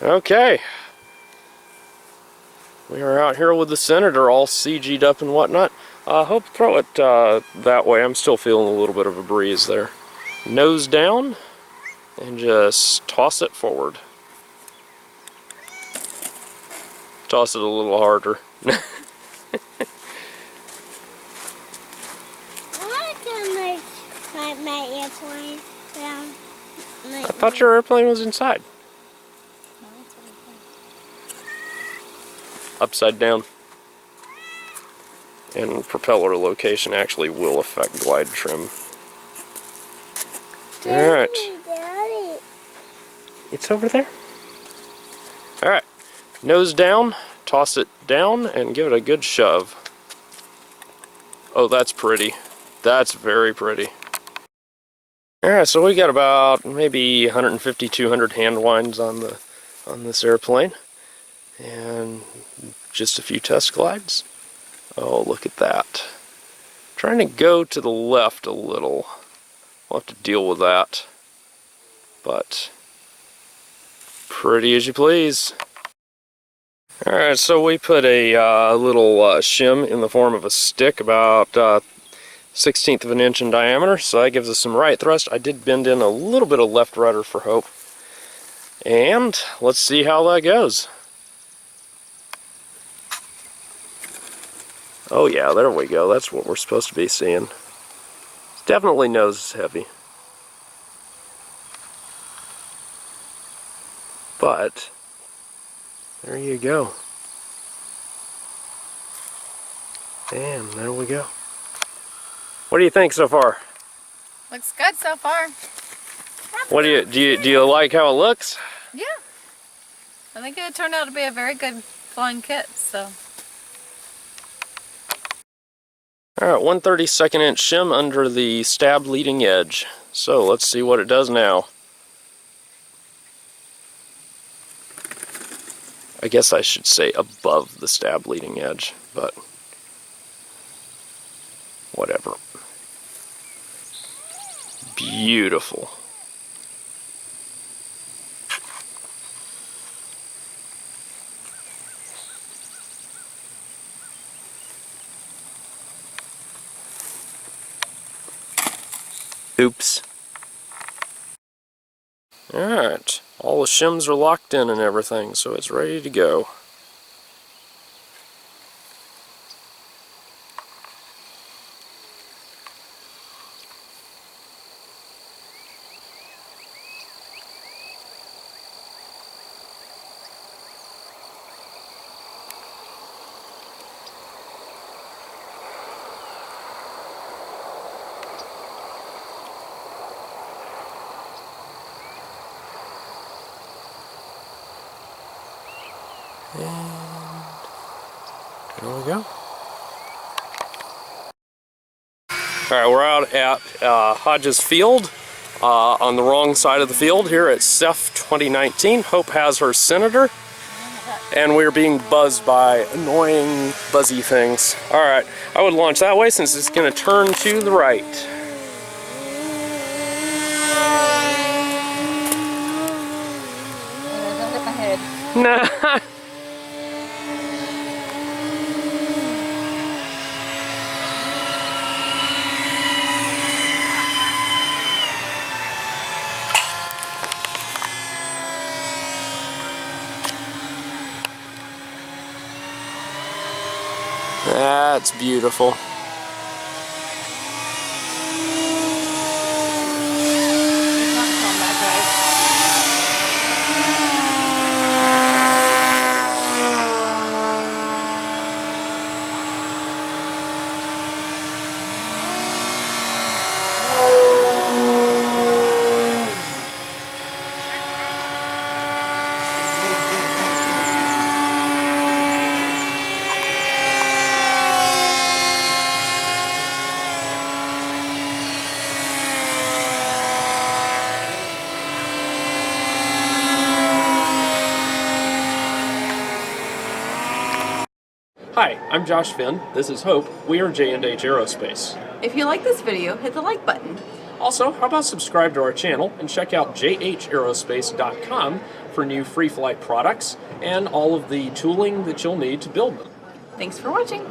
Okay, we are out here with the Senator all CG'd up and whatnot. Hope throw it that way. I'm still feeling a little bit of a breeze there. Nose down and just toss it forward. Toss it a little harder. My airplane down. I thought your airplane was inside. Upside down. And propeller location actually will affect glide trim. Alright. Daddy. It's over there. Alright. Nose down, toss it down, and give it a good shove. Oh, that's pretty. That's very pretty. Alright, so we got about maybe 150, 200 hand winds on this airplane. And just a few test glides. Oh, look at that. Trying to go to the left a little. We'll have to deal with that. But pretty as you please. Alright, so we put a little shim in the form of a stick about 1/16 of an inch in diameter, so that gives us some right thrust. I did bend in a little bit of left rudder for hope. And let's see how that goes. Oh yeah, there we go. That's what we're supposed to be seeing. Definitely nose heavy. But there you go. And there we go. What do you think so far? Looks good so far. What do you like how it looks? Yeah. I think it turned out to be a very good flying kit, so. Alright, 1/32 inch shim under the stabbed leading edge. So let's see what it does now. I guess I should say above the stabbed leading edge, but whatever. Beautiful. Oops. Alright, all the shims are locked in and everything, so it's ready to go. And there we go. Alright, we're out at Hodges Field, on the wrong side of the field here at CEF 2019. Hope has her Senator, and we're being buzzed by annoying buzzy things. Alright, I would launch that way since it's going to turn to the right. Don't hit my head. Nah. That's beautiful. Hi, I'm Josh Finn. This is Hope. We are J&H Aerospace. If you like this video, hit the like button. Also, how about subscribe to our channel and check out jhaerospace.com for new free flight products and all of the tooling that you'll need to build them. Thanks for watching.